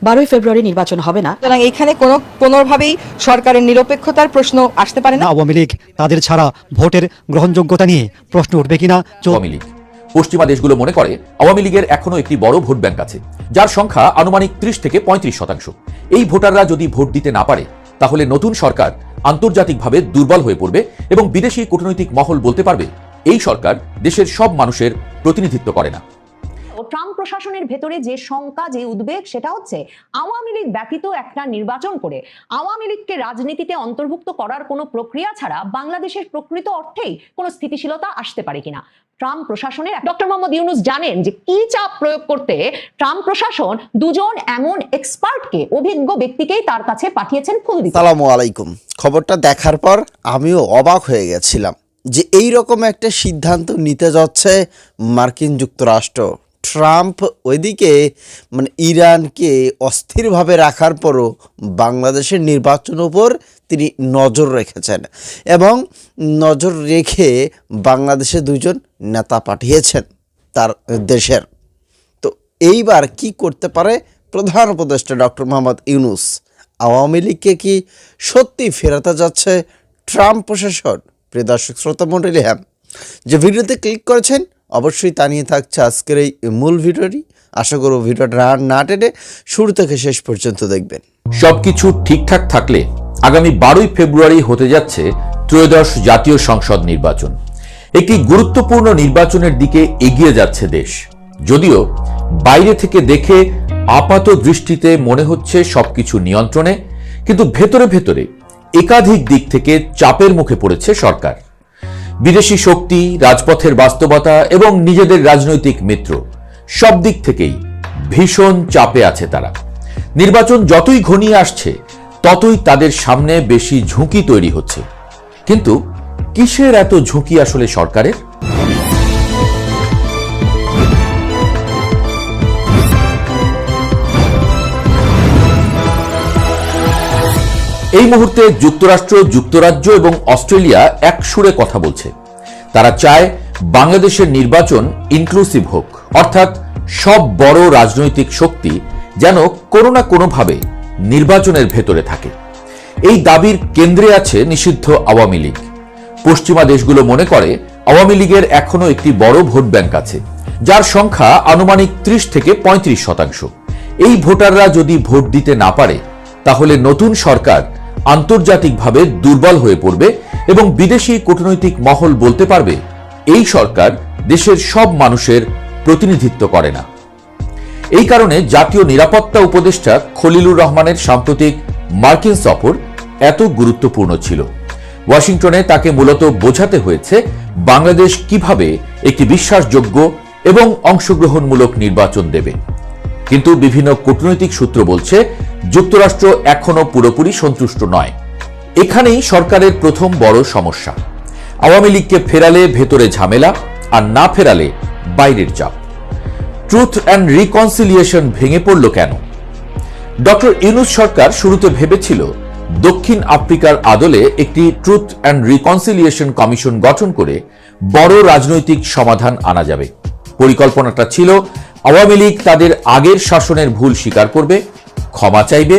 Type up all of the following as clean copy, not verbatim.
12ই ফেব্রুয়ারি নির্বাচন হবে না। সুতরাং এখানে কোনোভাবেই সরকারের নিরপেক্ষতার প্রশ্ন আসতে পারে না। আওয়ামী লীগ তাদের ছাড়া ভোটের গ্রহণযোগ্যতা নিয়ে প্রশ্ন উঠবে কিনা। আওয়ামী লীগ পশ্চিমা দেশগুলো মনে করে আওয়ামী লীগের এখনো একটি বড় ভোট ব্যাংক আছে, যার সংখ্যা আনুমানিক 30 থেকে 35%। এই ভোটাররা যদি ভোট দিতে না পারে, তাহলে নতুন সরকার আন্তর্জাতিকভাবে দুর্বল হয়ে পড়বে এবং বিদেশি কূটনৈতিক মহল বলতে পারবে এই সরকার দেশের সব মানুষের প্রতিনিধিত্ব করে না। ট্রাম্প প্রশাসনের ভেতরে যে শঙ্কা, যে উদ্বেগ, সেটা হচ্ছে আওয়ামী লীগ ব্যতীত একটা নির্বাচন করে আওয়ামী লীগকে রাজনীতিতে অন্তর্ভুক্ত করার কোনো প্রক্রিয়া ছাড়া বাংলাদেশের প্রকৃত অর্থেই কোনো স্থিতিশীলতা আসতে পারে কিনা। ট্রাম্প প্রশাসনের ডক্টর মোহাম্মদ ইউনূস জানেন যে কি চাপ প্রয়োগ করতে ট্রাম্প প্রশাসন দুজন এমন এক্সপার্টকে, অভিজ্ঞ ব্যক্তিকেই তার কাছে পাঠিয়েছেন ফুল দিতে। আসসালামু আলাইকুম। খবরটা দেখার পর আমিও অবাক হয়ে গেছিলাম যে এই রকম একটা সিদ্ধান্ত নিতে যাচ্ছে মার্কিন যুক্তরাষ্ট্র। ট্রাম্প ওইদিকে ইরানকে অস্থিরভাবে রাখার পরও বাংলাদেশের নির্বাচনের উপর তিনি নজর রেখেছেন এবং নজর রেখে বাংলাদেশে দুজন নেতা পাঠিয়েছেন তার দেশের। তো এইবার কি করতে পারে প্রধান উপদেষ্টা ডক্টর মোহাম্মদ ইউনূস? আওয়ামী লীগকে কি সত্যি ফেরাতে যাচ্ছে ট্রাম্প প্রশাসন? প্রিয় দর্শক শ্রোতা মণ্ডলী, হ্যাঁ, যে ভিডিওতে ক্লিক করেছেন অবশ্যই তা নিয়ে থাকছে আজকের এই মূল ভিডিওটি। আশা করব ভিডিওটা না টেনে শুরু থেকে শেষ পর্যন্ত দেখবেন। সবকিছু ঠিকঠাক থাকলে আগামী 12ই ফেব্রুয়ারি হতে যাচ্ছে ত্রয়োদশ জাতীয় সংসদ নির্বাচন। একটি গুরুত্বপূর্ণ নির্বাচনের দিকে এগিয়ে যাচ্ছে দেশ। যদিও বাইরে থেকে দেখে আপাত দৃষ্টিতে মনে হচ্ছে সবকিছু নিয়ন্ত্রণে, কিন্তু ভেতরে ভেতরে একাধিক দিক থেকে চাপের মুখে পড়েছে সরকার। বিদেশি শক্তি, রাজপথের বাস্তবতা এবং নিজেদের রাজনৈতিক মিত্র, সব দিক থেকেই ভীষণ চাপে আছে তারা। নির্বাচন যতই ঘনিয়ে আসছে ততই তাদের সামনে বেশি ঝুঁকি তৈরি হচ্ছে। কিন্তু কিসের এত ঝুঁকি আসলে সরকারের? এই মুহূর্তে যুক্তরাষ্ট্র, যুক্তরাজ্য এবং অস্ট্রেলিয়া এক সুরে কথা বলছে। তারা চায় বাংলাদেশের নির্বাচন ইনক্লুসিভ হোক, অর্থাৎ সব বড় রাজনৈতিক শক্তি যেন কোনো না কোনোভাবে নির্বাচনের ভেতরে থাকে। এই দাবির কেন্দ্রে আছে নিষিদ্ধ আওয়ামী লীগ। পশ্চিমা দেশগুলো মনে করে আওয়ামী লীগের এখনো একটি বড় ভোট ব্যাংক আছে, যার সংখ্যা আনুমানিক 30 থেকে 35%। এই ভোটাররা যদি ভোট দিতে না পারে, তাহলে নতুন সরকার আন্তর্জাতিকভাবে দুর্বল হয়ে পড়বে এবং বিদেশি কূটনৈতিক মহল বলতে পারবে এই সরকার দেশের সব মানুষের প্রতিনিধিত্ব করে না। এই কারণে জাতীয় নিরাপত্তা উপদেষ্টা খলিলুর রহমানের সাম্প্রতিক মার্কিন সফর এত গুরুত্বপূর্ণ ছিল। ওয়াশিংটনে তাকে মূলত বোঝাতে হয়েছে বাংলাদেশ কিভাবে একটি বিশ্বাসযোগ্য এবং অংশগ্রহণমূলক নির্বাচন দেবে। কিন্তু বিভিন্ন কূটনৈতিক সূত্র বলছে যুক্তরাষ্ট্র এখনো পুরোপুরি সন্তুষ্ট নয়। এখানেই সরকারের প্রথম বড় সমস্যা। আওয়ামী লীগকে ফেরালে ভেতরে ঝামেলা, আর না ফেরালে বাইরের চাপ। ট্রুথ অ্যান্ড রিকনসিলিয়েশন ভেঙে পড়ল কেন? ডক্টর ইউনূস সরকার শুরুতে ভেবেছিল দক্ষিণ আফ্রিকার আদলে একটি ট্রুথ অ্যান্ড রিকনসিলিয়েশন কমিশন গঠন করে বড় রাজনৈতিক সমাধান আনা যাবে। পরিকল্পনাটা ছিল আওয়ামী লীগ তাদের আগের শাসনের ভুল স্বীকার করবে, ক্ষমা চাইবে,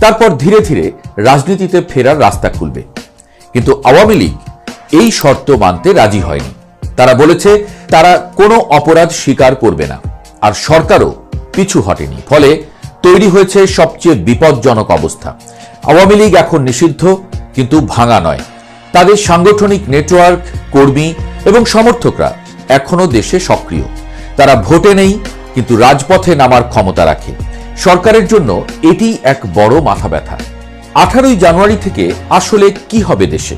তারপর ধীরে ধীরে রাজনীতিতে ফেরার রাস্তা খুলবে। কিন্তু আওয়ামী লীগ এই শর্ত মানতে রাজি হয়নি। তারা বলেছে তারা কোনো অপরাধ স্বীকার করবে না, আর সরকারও পিছু হটেনি। ফলে তৈরি হয়েছে সবচেয়ে বিপজ্জনক অবস্থা। আওয়ামী লীগ এখন নিষিদ্ধ, কিন্তু ভাঙা নয়। তাদের সাংগঠনিক নেটওয়ার্ক, কর্মী এবং সমর্থকরা এখনো দেশে সক্রিয়। তারা ভোটে নেই, কিন্তু রাজপথে নামার ক্ষমতা রাখে। সরকারের জন্য এটি এক বড় মাথা ব্যথা। 18ই জানুয়ারি থেকে আসলে কি হবে দেশে?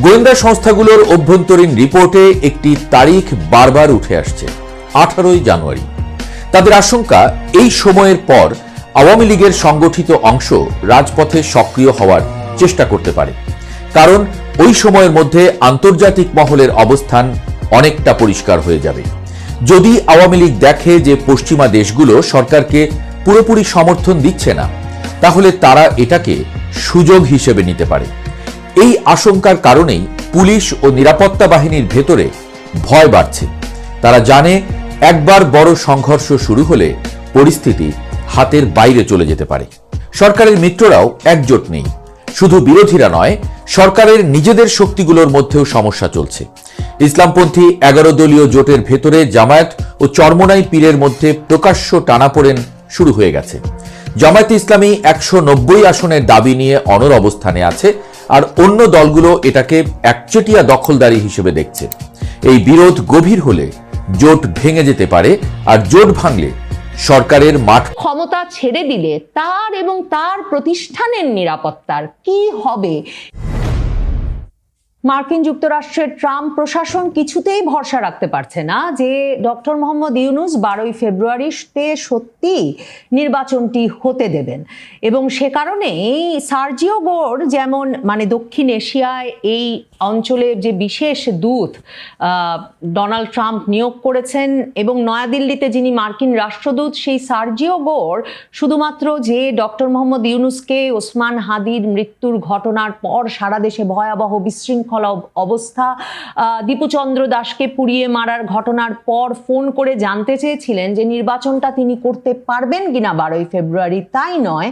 গোয়েন্দা সংস্থাগুলোর অভ্যন্তরীণ রিপোর্টে একটি তারিখ বারবার উঠে আসছে, 18ই জানুয়ারি। তাদের আশঙ্কা এই সময়ের পর আওয়ামী লীগের সংগঠিত অংশ রাজপথে সক্রিয় হওয়ার চেষ্টা করতে পারে, কারণ ওই সময়ের মধ্যে আন্তর্জাতিক মহলের অবস্থান অনেকটা পরিষ্কার হয়ে যাবে। যদি আওয়ামী লীগ দেখে যে পশ্চিমা দেশগুলো সরকারকে পুরোপুরি সমর্থন দিচ্ছে না, তাহলে তারা এটাকে সুযোগ হিসেবে নিতে পারে। এই আশঙ্কার কারণেই পুলিশ ও নিরাপত্তা বাহিনীর ভেতরে ভয় বাড়ছে। তারা জানে একবার বড় সংঘর্ষ শুরু হলে পরিস্থিতি হাতের বাইরে চলে যেতে পারে। সরকারের মিত্ররাও একজোট নেই। শুধু বিরোধীরা নয়, সরকারের নিজেদের শক্তিগুলোর মধ্যেও সমস্যা চলছে। ইসলামপন্থী 11 দলীয় জোটের ভেতরে জামায়াত ও চরমোনাই পীরের মধ্যে প্রকাশ্য টানাপোড়েন শুরু হয়ে গেছে। জামায়াতে ইসলামী 190 আসনের দাবি নিয়ে অনড় অবস্থানে আছে, আর অন্য দলগুলো এটাকে একচেটিয়া দখলদারি হিসেবে দেখছে। এই বিরোধ গভীর হলে জোট ভেঙে যেতে পারে, আর জোট ভাঙলে সরকারের মাঠ ক্ষমতা ছেড়ে দিলে তার এবং তার প্রতিষ্ঠানের নিরাপত্তার কি হবে? মার্কিন যুক্তরাষ্ট্রের ট্রাম্প প্রশাসন কিছুতেই ভরসা রাখতে পারছে না যে ডক্টর মোহাম্মদ ইউনূস 12ই ফেব্রুয়ারিতে সত্যি নির্বাচনটি হতে দেবেন, এবং সে কারণেই সার্জিও গোর যেমন দক্ষিণ এশিয়ায় এই অঞ্চলের যে বিশেষ দূত ডোনাল্ড ট্রাম্প নিয়োগ করেছেন, এবং নয়াদিল্লিতে যিনি মার্কিন রাষ্ট্রদূত, সেই সার্জিও গোর শুধুমাত্র যে ডক্টর মোহাম্মদ ইউনূসকে ওসমান হাদির মৃত্যুর ঘটনার পর সারা দেশে ভয়াবহ বিশৃঙ্খলা অবস্থা, দীপুচন্দ্র দাসকে পুড়িয়ে মারার ঘটনার পর ফোন করে জানতে চেয়েছিলেন যে নির্বাচনটা তিনি করতে পারবেন কিনা 12ই ফেব্রুয়ারি, তাই নয়,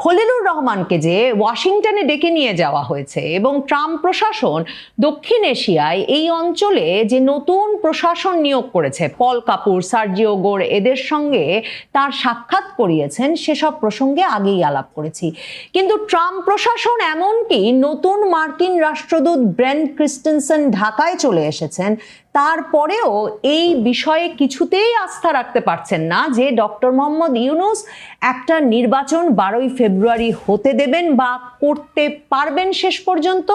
খলিলুর রহমানকে যে ওয়াশিংটনে ডেকে নিয়ে যাওয়া হয়েছে, এবং ট্রাম্প প্রশাসন দক্ষিণ এশিয়ায় এই অঞ্চলে যে নতুন প্রশাসন নিয়োগ করেছে, পল কাপুর, সার্জিও গোর, এদের সঙ্গে তার সাক্ষাৎ করিয়েছেন, সেসব প্রসঙ্গে আগেই আলাপ করেছি। কিন্তু ট্রাম্প প্রশাসন এমনকি নতুন মার্কিন রাষ্ট্রদূত ব্রেন্ট ক্রিস্টেনসেন ঢাকায় চলে এসেছেন, তারপরেও এই বিষয়ে কিছুতেই আস্থা রাখতে পারছেন না যে ডক্টর মোহাম্মদ ইউনূস একটা নির্বাচন 12ই ফেব্রুয়ারি হতে দেবেন বা করতে পারবেন শেষ পর্যন্ত।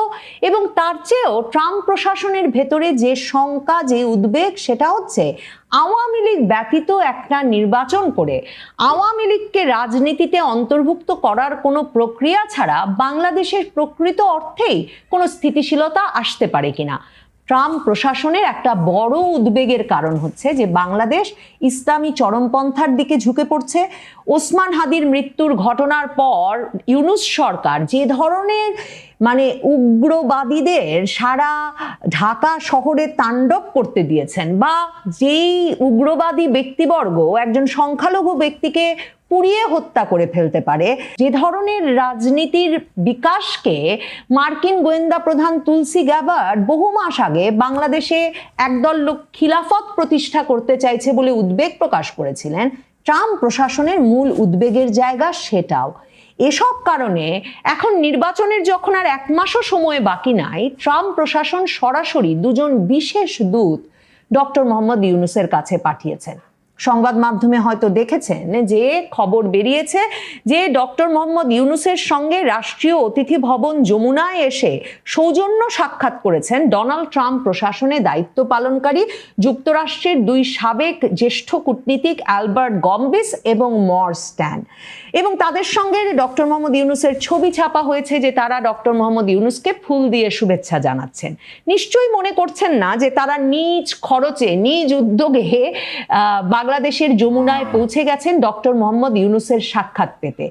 এবং তার চেয়েও ট্রাম্প প্রশাসনের ভেতরে যে শঙ্কা, যে উদ্বেগ, সেটা হচ্ছে আওয়ামী লীগ ব্যতীত একটা নির্বাচন করে আওয়ামী লীগকে রাজনীতিতে অন্তর্ভুক্ত করার কোনো প্রক্রিয়া ছাড়া বাংলাদেশের প্রকৃত অর্থেই কোনো স্থিতিশীলতা আসতে পারে কিনা। ট্রাম্প প্রশাসনের একটা বড় উদ্বেগের কারণ হচ্ছে যে বাংলাদেশ ইসলামী চরমপন্থার দিকে ঝুঁকে পড়ছে। ওসমান হাদির মৃত্যুর ঘটনার পর ইউনূস সরকার যে ধরনের উগ্রবাদীদের সারা ঢাকা শহরে তাণ্ডব করতে দিয়েছেন, বা যেই উগ্রবাদী ব্যক্তিবর্গ একজন সংখ্যালঘু ব্যক্তিকে পুড়িয়ে হত্যা করে ফেলতে পারে, যে ধরনের রাজনীতির বিকাশকে মার্কিন গোয়েন্দা প্রধান তুলসি গ্যাবার্ড বহু মাস আগে বাংলাদেশে একদল লোক খিলাফত প্রতিষ্ঠা করতে চাইছে বলে উদ্বেগ প্রকাশ করেছিলেন, ট্রাম্প প্রশাসনের মূল উদ্বেগের জায়গা সেটাও। এসব কারণে এখন নির্বাচনের যখন আর 1 মাসও সময় বাকি নাই, ট্রাম্প প্রশাসন সরাসরি 2জন বিশেষ দূত ডক্টর মোহাম্মদ ইউনূসের কাছে পাঠিয়েছেন। সংবাদ মাধ্যমে হয়তো দেখেছেন যে খবর বেরিয়েছে যে ডক্টর মোহাম্মদ ইউনূসের সঙ্গে রাষ্ট্রীয় অতিথি ভবন যমুনায় এসে সৌজন্য সাক্ষাৎ করেছেন ডোনাল্ড ট্রাম্প প্রশাসনে দায়িত্ব পালনকারী যুক্তরাষ্ট্রের 2 সাবেক জ্যেষ্ঠ কূটনীতিক অ্যালবার্ট গম্বিস এবং মর স্ট্যান, এবং তাদের সঙ্গে ডক্টর মোহাম্মদ ইউনূসের ছবি ছাপা হয়েছে যে তারা ডক্টর মোহাম্মদ ইউনূসকে ফুল দিয়ে শুভেচ্ছা জানাচ্ছেন। নিশ্চয়ই মনে করছেন না যে তারা নিজ খরচে, নিজ উদ্যোগে বাংলাদেশের যমুনায় পৌঁছে গেছেন ডক্টর মোহাম্মদ ইউনূসের সাক্ষাৎ পেতে।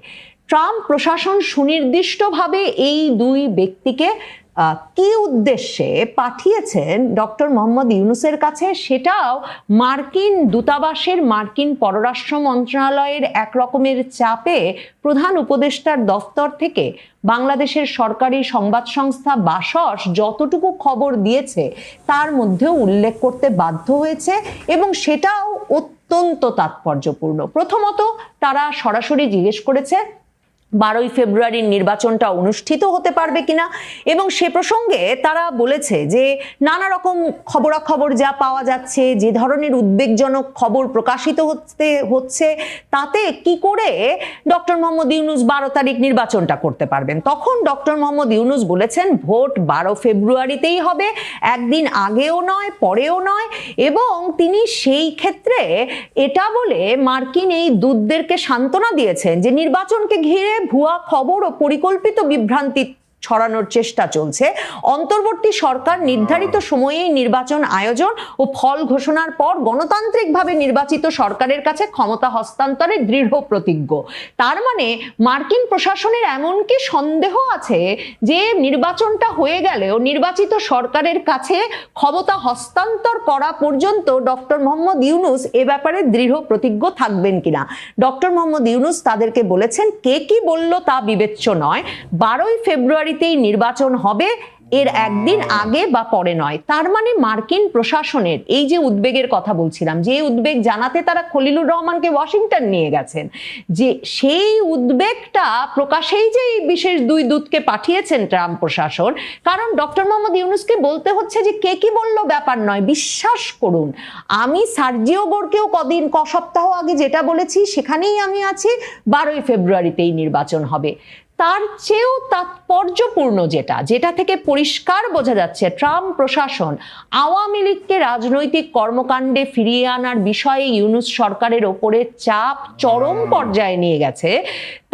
ট্রাম্প প্রশাসন সুনির্দিষ্টভাবে এই 2 ব্যক্তিকে কি উদ্দেশ্যে পাঠিয়েছেন ডক্টর মোহাম্মদ ইউনূসের কাছে, সেটাও মার্কিন দূতাবাসের, মার্কিন পররাষ্ট্র মন্ত্রণালয়ের এক রকমের চাপে প্রধান উপদেষ্টার দফতর থেকে বাংলাদেশের সরকারি সংবাদ সংস্থা বাসস যতটুকু খবর দিয়েছে তার মধ্যেও উল্লেখ করতে বাধ্য হয়েছে, এবং সেটাও অত্যন্ত তাৎপর্যপূর্ণ। প্রথমত, তারা সরাসরি জিজ্ঞেস করেছে 12ই ফেব্রুয়ারির নির্বাচনটা অনুষ্ঠিত হতে পারবে কিনা, এবং সে প্রসঙ্গে তারা বলেছে যে নানা রকম খবরাখবর যা পাওয়া যাচ্ছে, যে ধরনের উদ্বেগজনক খবর প্রকাশিত হচ্ছে, তাতে কি করে ডক্টর মোহাম্মদ ইউনূস 12 তারিখ নির্বাচনটা করতে পারবেন। তখন ডক্টর মোহাম্মদ ইউনূস বলেছেন ভোট 12 ফেব্রুয়ারিতেই হবে, একদিন আগেও নয়, পরেও নয়, এবং তিনি সেই ক্ষেত্রে এটা বলে মার্কিন এই দূতদেরকে সান্ত্বনা দিয়েছেন যে নির্বাচনকে ঘিরে ভুয়া খবর ও পরিকল্পিত বিভ্রান্তি ছড়ানোর চেষ্টা চলছে। অন্তর্বর্তী সরকার নির্ধারিত সময়েই নির্বাচন আয়োজন ও ফল ঘোষণার পর গণতান্ত্রিকভাবে নির্বাচিত সরকারের কাছে ক্ষমতা হস্তান্তরে দৃঢ় প্রতিজ্ঞ। তার মানে মার্কিন প্রশাসনের এমন কি সন্দেহ আছে যে নির্বাচনটা হয়ে গেলেও নির্বাচিত সরকারের কাছে ক্ষমতা হস্তান্তর করা পর্যন্ত ডক্টর মোহাম্মদ ইউনূস এ ব্যাপারে দৃঢ় প্রতিজ্ঞ থাকবেন কিনা? ডক্টর মোহাম্মদ ইউনূস তাদেরকে বলেছেন, কে কি বলল তা বিবেচ্য নয়, 12ই ফেব্রুয়ারিতেই নির্বাচন হবে, এর একদিন আগে বা পরে নয়। তার মানে মার্কিন প্রশাসনের এই যে উদ্বেগের কথা বলছিলাম, যে উদ্বেগ জানাতে তারা খলিলুর রহমানকে ওয়াশিংটন নিয়ে গেছেন, যে সেই উদ্বেগটা প্রকাশেই যে এই বিশেষ দুই দূতকে পাঠিয়েছেন ট্রাম্প প্রশাসন, কারণ ডক্টর মোহাম্মদ ইউনূসকে বলতে হচ্ছে যে কে কি বলল ব্যাপার নয়, বিশ্বাস করুন আমি সার্জিও গোরকেও সপ্তাহ আগে যেটা বলেছি সেখানেই আমি আছি, 12ই ফেব্রুয়ারিতেই নির্বাচন হবে। তার চেয়েও তাৎপর্যপূর্ণ যেটা থেকে পরিষ্কার বোঝা যাচ্ছে ট্রাম্প প্রশাসন আওয়ামী লীগকে রাজনৈতিক কর্মকাণ্ডে ফিরিয়ে আনার বিষয়ে ইউনূস সরকারের ওপরে চাপ চরম পর্যায়ে নিয়ে গেছে,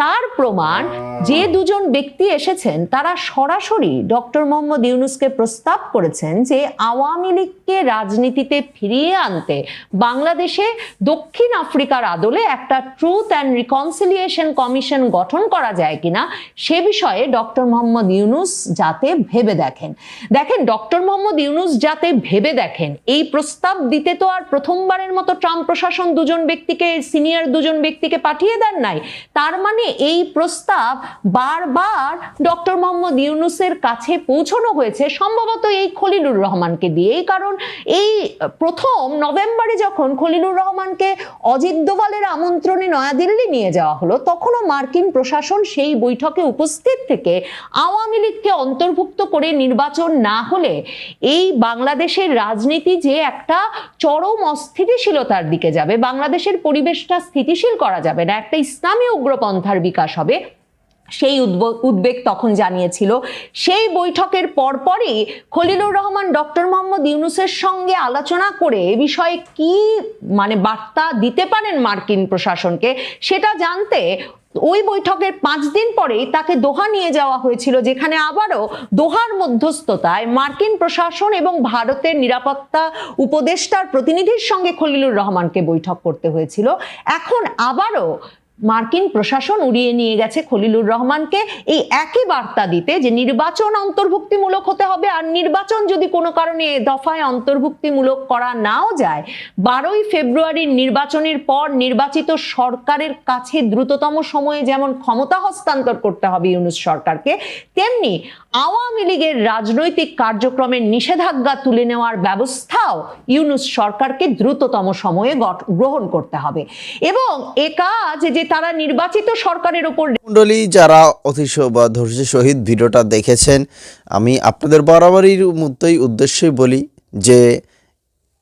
তার প্রমাণ যে দুজন ব্যক্তি এসেছেন তারা সরাসরি ডক্টর মোহাম্মদ ইউনূসকে প্রস্তাব করেছেন যে আওয়ামী লীগকে রাজনীতিতে ফিরিয়ে আনতে বাংলাদেশে দক্ষিণ আফ্রিকার আদলে একটা ট্রুথ অ্যান্ড রিকনসিলিয়েশন কমিশন গঠন করা যায় কিনা সে বিষয়ে ডক্টর মোহাম্মদ ইউনূস যাতে ভেবে দেখেন। ডক্টর মোহাম্মদ ইউনূস যাতে ভেবে দেখেন, এই প্রস্তাব দিতে তো আর প্রথমবারের মতো ট্রাম্প প্রশাসন সিনিয়র দুজন ব্যক্তিকে পাঠিয়ে দেন নাই। তার মানে এই প্রস্তাব বারবার ডক্টর মোহাম্মদ ইউনূসের কাছে পৌঁছানো হয়েছে সম্ভবত এই খলিলুর রহমানকে দিয়েই। কারণ এই প্রথম নভেম্বরে যখন খলিলুর রহমানকে অজিত দোভালের আমন্ত্রণে নয়াদিল্লি নিয়ে যাওয়া হলো, তখনও মার্কিন প্রশাসন সেই বৈঠকে উপস্থিত থেকে আওয়ামী লীগকে অন্তর্ভুক্ত করে নির্বাচন না হলে এই বাংলাদেশের রাজনীতি যে একটা চরম অস্থিতিশীলতার দিকে যাবে, বাংলাদেশের পরিবেশটা স্থিতিশীল করা যাবে না, একটা ইসলামী উগ্রপন্থার বিকাশ হবে, সেই উদ্বেগ তখন জানিয়েছিল। সেই বৈঠকের পরপরই খলিলুর রহমান ডক্টর মোহাম্মদ ইউনূসের সঙ্গে আলোচনা করে এ বিষয়ে কি বার্তা দিতে পারেন মার্কিন প্রশাসনকে সেটা জানতে ওই বৈঠকের 5 দিন পরেই তাকে দোহা নিয়ে যাওয়া হয়েছিল, যেখানে আবারও দোহার মধ্যস্থতায় মার্কিন প্রশাসন এবং ভারতের নিরাপত্তা উপদেষ্টার প্রতিনিধির সঙ্গে খলিলুর রহমানকে বৈঠক করতে হয়েছিল। এখন আবারও মার্কিন প্রশাসন উড়িয়ে নিয়ে গেছে খলিলুর রহমানকে এই একই বার্তা দিতে যে নির্বাচন অন্তর্ভুক্তিমূলক হতে হবে, আর নির্বাচন যদি কোনো কারণে দফায় অন্তর্ভুক্তিমূলক করা নাও যায়, 12ই ফেব্রুয়ারির নির্বাচনের পর নির্বাচিত সরকারের কাছে দ্রুততম সময়ে যেমন ক্ষমতা হস্তান্তর করতে হবে ইউনূস সরকারকে, তেমনি আওয়ামী লীগের রাজনৈতিক কার্যক্রমের নিষেধাজ্ঞা তুলে নেওয়ার ব্যবস্থাও ইউনূস সরকারকে দ্রুততম সময়ে গ্রহণ করতে হবে। এবং এ কাজ যে তারা নির্বাচিত সরকারের উপর মণ্ডলী যারা ধৈর্য সহিত ভিডিওটা দেখেছেন, আমি আপনাদের বরাবরই মতোই উদ্দেশ্যই বলি যে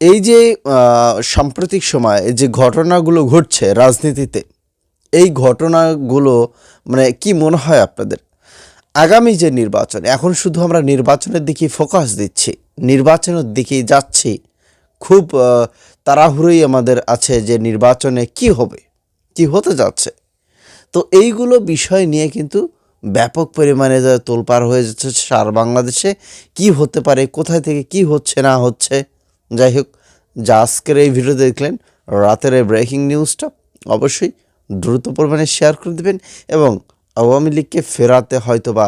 এই যে সাম্প্রতিক সময়ে যে ঘটনাগুলো ঘটছে রাজনীতিতে, এই ঘটনাগুলো কি মনে হয় আপনাদের? আগামী যে নির্বাচন, এখন শুধু আমরা নির্বাচনের দিকে ফোকাস দিচ্ছি, নির্বাচনের দিকেই যাচ্ছি, খুব তাড়াহুড়োই আমাদের আছে যে নির্বাচনে কি হবে, কি হতে যাচ্ছে। তো এইগুলো বিষয় নিয়ে কিন্তু ব্যাপক পরিমাণে তোলপাড় হয়ে যাচ্ছে সারা বাংলাদেশে, কি হতে পারে, কোথায় থেকে কি হচ্ছে না হচ্ছে। যাই হোক, যা আজকের এই ভিডিও দেখলেন, রাতের এই ব্রেকিং নিউজটা অবশ্যই দ্রুত পরিমাণে শেয়ার করে দেবেন, এবং আওয়ামী লীগকে ফেরাতে হয়তো বা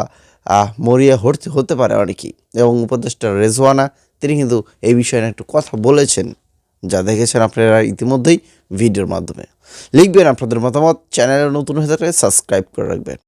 মরিয়া হতে পারে অনেকেই। এবং উপদেষ্টা রেজওয়ানা তিনি কিন্তু এই বিষয়ে একটু কথা বলেছেন, যা দেখেছেন আপনারা ইতিমধ্যেই ভিডিওর মাধ্যমে। লিখবেন আপনাদের মতামত, চ্যানেলে নতুন হয়ে থাকলে সাবস্ক্রাইব করে রাখবেন।